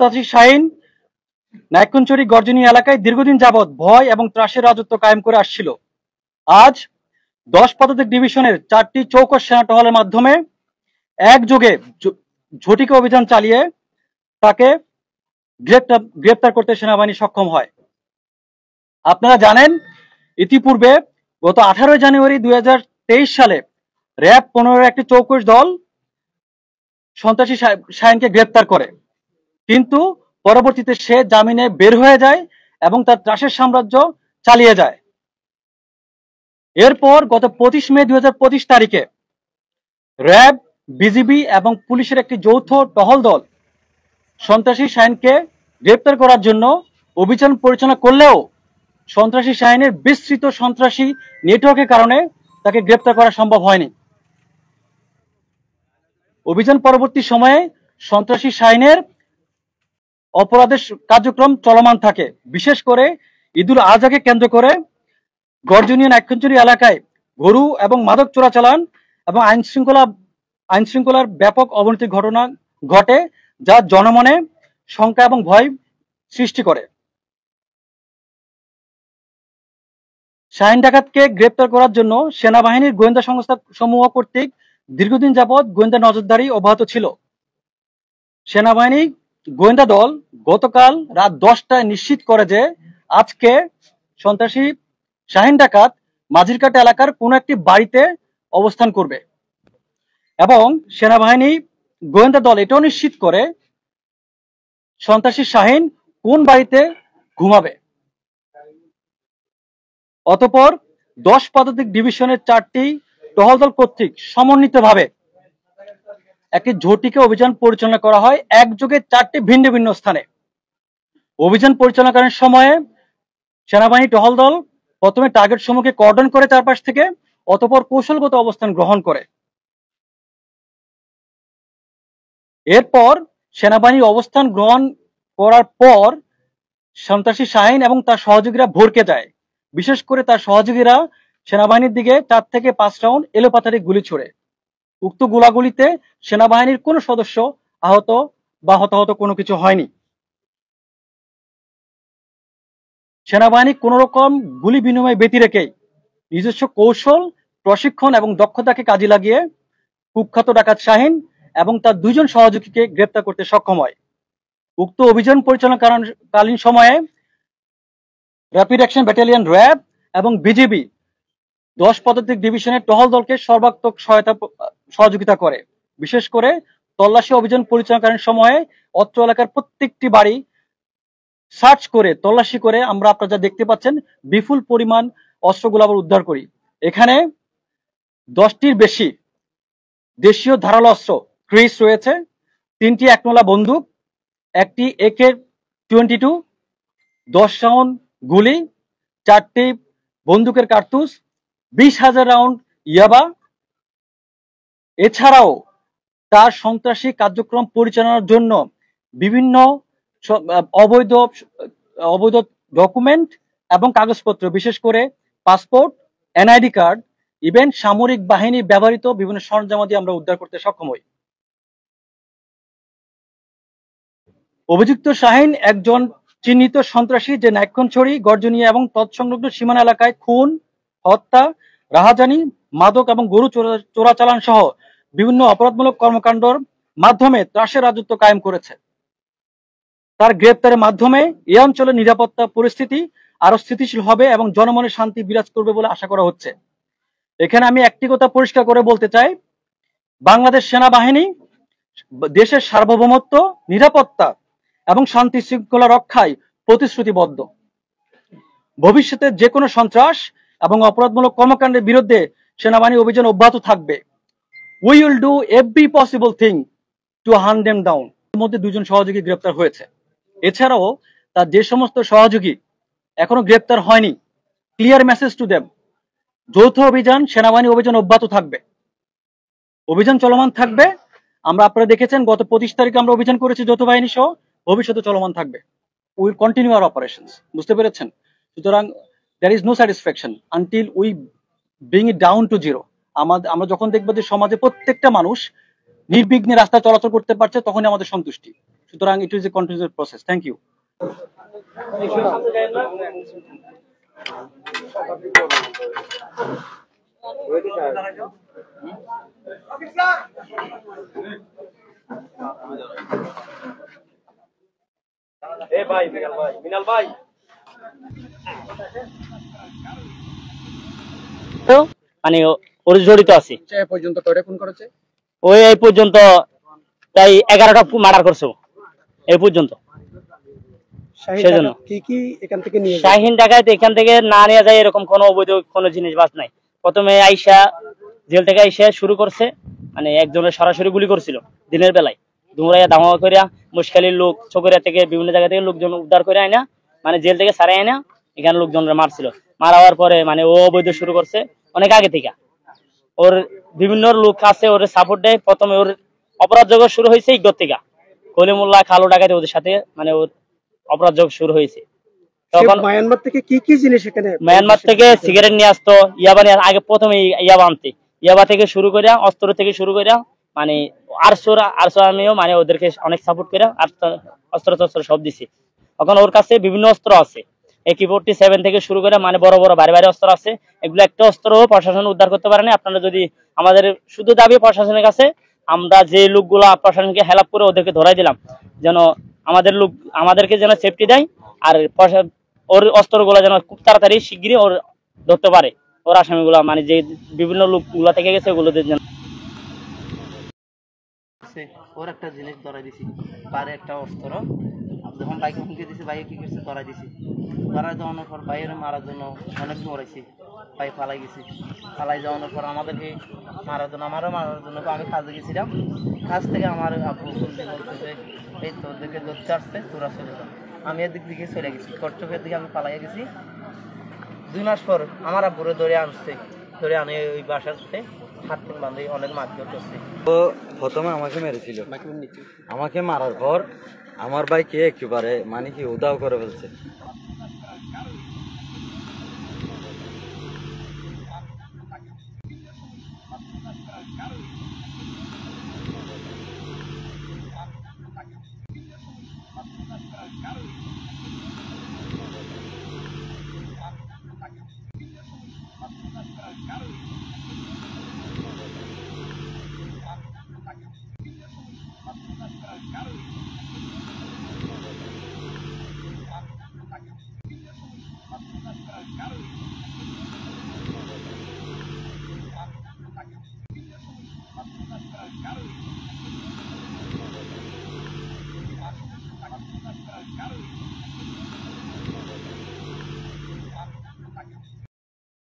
সন্ত্রাসী শাহীন নাইক্ষুনছড়ি গর্জনী এলাকায় দীর্ঘদিন যাবৎ ভয় এবং ত্রাসের রাজত্ব কায়েম করে আসছিল। আজ 10 পদাতিক ডিভিশনের 4টি চৌকস সেনা টহলের মাধ্যমে একযোগে ঝটিকা অভিযান চালিয়ে তাকে গ্রেপ্তার করতে সেনাবাহিনী সক্ষম হয়। আপনারা জানেন, ইতিপূর্বে গত 18 জানুয়ারি 2023 সালে র‍্যাব 15 একটি চৌকস দল সন্ত্রাসী শাহীনকে গ্রেপ্তার করে, কিন্তু পরবর্তীতে সে জামিনে বের হয়ে যায় এবং তার ত্রাসের সাম্রাজ্য চালিয়ে যায়। এরপর গত 25 মে 2025 তারিখে র‍্যাব, বিজিবি এবং পুলিশের একটি যৌথ টহল দল সন্ত্রাসী শাহীনকে গ্রেপ্তার করার জন্য অভিযান পরিচালনা করলেও সন্ত্রাসী শাহীনের বিস্তৃত সন্ত্রাসী নেটওয়ার্কের কারণে তাকে গ্রেপ্তার করা সম্ভব হয়নি। অভিযান পরবর্তী সময়ে সন্ত্রাসী শাহীনের অপরাধের কার্যক্রম চলমান থাকে। বিশেষ করে ঈদুল আজহাকে কেন্দ্র করে গর্জনী নাইক্ষুনছড়ি এলাকায় গরু এবং মাদক চোরাচালান এবং আইন শৃঙ্খলার ব্যাপক অবনতির ঘটনা ঘটে, যা জনমনে শঙ্কা এবং ভয় সৃষ্টি করে। শাহীন ডাকাতকে গ্রেপ্তার করার জন্য সেনাবাহিনীর গোয়েন্দা সংস্থা সমূহ কর্তৃক দীর্ঘদিন যাবৎ গোয়েন্দা নজরদারি অব্যাহত ছিল। সেনাবাহিনী গোয়েন্দা দল গতকাল রাত 10টায় নিশ্চিত করে যে আজকে সন্ত্রাসী শাহীন ডাকাত মাঝিরকাটা এলাকার কোনো একটি বাড়িতে অবস্থান করবে এবং সেনাবাহিনী গোয়েন্দা দল এটাও নিশ্চিত করে সন্ত্রাসী শাহীন কোন বাড়িতে ঘুমাবে। অতঃপর 10 পদাতিক ডিভিশনের 4টি টহল দল কর্তৃক সমন্বিতভাবে একটি ঝটিকা অভিযান পরিচালনা করা হয় একযোগে 4টি ভিন্ন ভিন্ন স্থানে। অভিযান পরিচালনাকালীন সময়ে সেনাবাহিনী টহল দল প্রথমে টার্গেট সমূহকে কর্ডন করে চারপাশ থেকে, অতঃপর কৌশলগত অবস্থান গ্রহণ করে। এরপর সেনাবাহিনী অবস্থান গ্রহণ করার পর সন্ত্রাসী শাহীন এবং তার সহযোগীরা ভড়কে যায়। বিশেষ করে তার সহযোগীরা সেনাবাহিনীর দিকে 4 থেকে 5 রাউন্ড এলোপাতাড়ি গুলি ছোড়ে। উক্ত গোলাগুলিতে সেনাবাহিনীর কোনো সদস্য আহত বা হতাহত কোনো কিছু হয়নি। সেনাবাহিনী কোন রকম গুলি বিনিময় ব্যতি রেখেই নিজস্ব কৌশল, প্রশিক্ষণ এবং দক্ষতাকে কাজে লাগিয়ে কুখ্যাত ডাকাত শাহীন এবং তার 2 জন সহযোগীকে গ্রেপ্তার করতে সক্ষম হয়। উক্ত অভিযান পরিচালনাকালীন সময়ে র্যাপিড অ্যাকশন ব্যাটালিয়ন র‍্যাব এবং বিজিবি 10 পদাতিক ডিভিশনের টহল দলকে সর্বাত্মক সহযোগিতা করে। বিশেষ করে তল্লাশি অভিযান পরিচালনাকালীন সময়ে অত্র এলাকার প্রত্যেকটি বাড়ি সার্চ করে তল্লাশি করে আমরা আপনারা যা দেখতে পাচ্ছেন বিপুল পরিমাণ অস্ত্রগুলো আবার উদ্ধার করি। এখানে 10টির বেশি দেশীয় ধারালো অস্ত্র ক্রিস রয়েছে, 3টি একনলা বন্দুক, একটি AK-22, 10 রাউন্ড গুলি, 4টি বন্দুকের কার্তুজ, 20,000 রাউন্ড ইয়াবা। এছাড়াও তার সন্ত্রাসী কার্যক্রম পরিচালনার জন্য বিভিন্ন অবৈধ ডকুমেন্ট এবং কাগজপত্র, বিশেষ করে পাসপোর্ট, NID কার্ড, ইভেন সামরিক বাহিনী ব্যবহৃত বিভিন্ন সরঞ্জামাদি আমরা উদ্ধার করতে সক্ষম হই। অভিযুক্ত শাহীন একজন চিহ্নিত সন্ত্রাসী, যে নাইক্ষুনছড়ি, গর্জনী এবং তৎসংলগ্ন সীমানা এলাকায় খুন, হত্যা, রাহাজানি, মাদক এবং গরু চোরাচালান সহ বিভিন্ন অপরাধমূলক কর্মকাণ্ডের মাধ্যমে ত্রাসের রাজত্ব কায়েম করেছে। তার গ্রেপ্তারের মাধ্যমে এই অঞ্চলের নিরাপত্তা পরিস্থিতি আরো স্থিতিশীল হবে এবং জনমনে শান্তি বিরাজ করবে বলে আশা করা হচ্ছে। এখানে আমি একটি কথা পরিষ্কার করে বলতে চাই, বাংলাদেশ সেনাবাহিনী দেশের সার্বভৌমত্ব, নিরাপত্তা এবং শান্তি শৃঙ্খলা রক্ষায় প্রতিশ্রুতিবদ্ধ। ভবিষ্যতে যে কোনো সন্ত্রাস এবং অপরাধমূলক কর্মকাণ্ডের বিরুদ্ধে সেনাবাহিনী অভিযান অব্যাহত থাকবে। We will do every possible thing to hunt them down. এর মধ্যে 2 জন সহযোগী গ্রেপ্তার হয়েছে। এছাড়াও তার যে সমস্ত সহযোগী এখনো গ্রেপ্তার হয়নি, ক্লিয়ার মেসেজ টু দেম, যৌথ অভিযান, সেনাবাহিনী অভিযান অব্যাহত থাকবে, অভিযান চলমান থাকবে। আপনারা দেখেছেন গত 25 তারিখে আমরা অভিযান করেছি যৌথ বাহিনী সহ, ভবিষ্যতে চলমান থাকবে। Will continue hour operations. বুঝতে পেরেছেন? সুতরাং there is no satisfaction until we bring it down to zero. আমরা যখন দেখব যে সমাজে প্রত্যেকটা মানুষ নির্বিঘ্নে রাস্তা চলাচল করতে পারছে, তখনই আমাদের সন্তুষ্টি। সুতরাং it is a continuous process. Thank you. মানে ওর জড়িত আছে। এ পর্যন্ত কয়টা খুন করেছে? ওই এই পর্যন্ত প্রায় 11টা মার্ডার করছে এই পর্যন্ত। সেজন্য কি কি এখান থেকে নিয়ে শাহিন ডাকাত এখান থেকে না নিয়ে যায় এরকম কোনো অবৈধ কোনো জিনিস বাস নাই। প্রথমে আইসা জেল থেকে আইসা শুরু করছে, মানে একজনের সরাসরি গুলি করছিল দিনের বেলায়, ধুমরাইয়া ধামা করিয়া মুশকালির লোক চকরিয়া থেকে বিভিন্ন জায়গা থেকে লোকজন উদ্ধার করে আয়না, মানে জেল থেকে সারাই আয়না এখানে লোকজনরা মারছিল। মারাবার পরে মানে ও অবৈধ শুরু করছে অনেক আগে থেকে। ওর বিভিন্ন লোক আছে ওর সাপোর্ট দেয়। প্রথমে ওর অপরাধ জগৎ শুরু হয়েছে ইগত থেকে, কলিমুল্লাহ কালো ডাকাতে ওদের সাথে মানে ওর অপরাধ জগৎ শুরু হয়েছে। তখন মায়ানমার থেকে কি কি জিনিস এখানে? মায়ানমার থেকে সিগারেট নিয়ে আসতো, ইয়াবা নিয়ে আগে প্রথমে ইয়াবা আনতে, ইয়াবা থেকে শুরু করিয়া অস্ত্র থেকে শুরু করিয়া মানে আরশো আমিও মানে ওদেরকে অনেক সাপোর্ট করে অস্ত্র টস্ত্র সব দিছি। এখন ওর কাছে বিভিন্ন অস্ত্র আছে, AK-47 থেকে শুরু করে মানে বড় বড় ভারী ভারী অস্ত্র আছে। এগুলো একটা অস্ত্র প্রশাসন উদ্ধার করতে পারেনি। আপনারা যদি আমাদের শুধু দাবি প্রশাসনের কাছে, আমরা যে লোকগুলো প্রশাসনকে হেল্প করে ওদেরকে ধরাই দিলাম, যেন আমাদের লোক আমাদেরকে যেন সেফটি দেয়, আর ওর অস্ত্রগুলো যেন খুব তাড়াতাড়ি শিগগিরই ওর ধরতে পারে, ওর আসামিগুলো মানে যে বিভিন্ন লোকগুলো থেকে গেছে ওগুলোদের যেন। ওর একটা জিনিস ধরাই দিছি, পারে একটা অস্ত্র যখন বাইকে হুমকি দিছি, বাইকে কি করছে ধরাই দিছি। ধরাই যাওয়ানোর পর বাইরে মারার জন্য অনেক মরেছি, ভাই ফালাই গেছি। ফালাই যাওয়ানোর পর আমাদেরকে মারার জন্য মারার জন্য আমি কাজে গেছিলাম। কাজ থেকে আমার আব্বু বলতেছে এই তোদেরকে ধরতে আসছে, তোরা চলে যা। আমি এদিক দিকে চলে গেছি, কচ্ছপের দিকে আমি পালাই গেছি। 2 মাস পর আমার আব্বুরে ধরে আনছে, ধরে আনে ওই বাসাতে হাত তিন বান্ধে অনেক মারধর করছে। তো প্রথমে আমাকে মেরেছিল, আমাকে মারার পর আমার ভাইকে একেবারে মানে কি উদাও করে ফেলছে।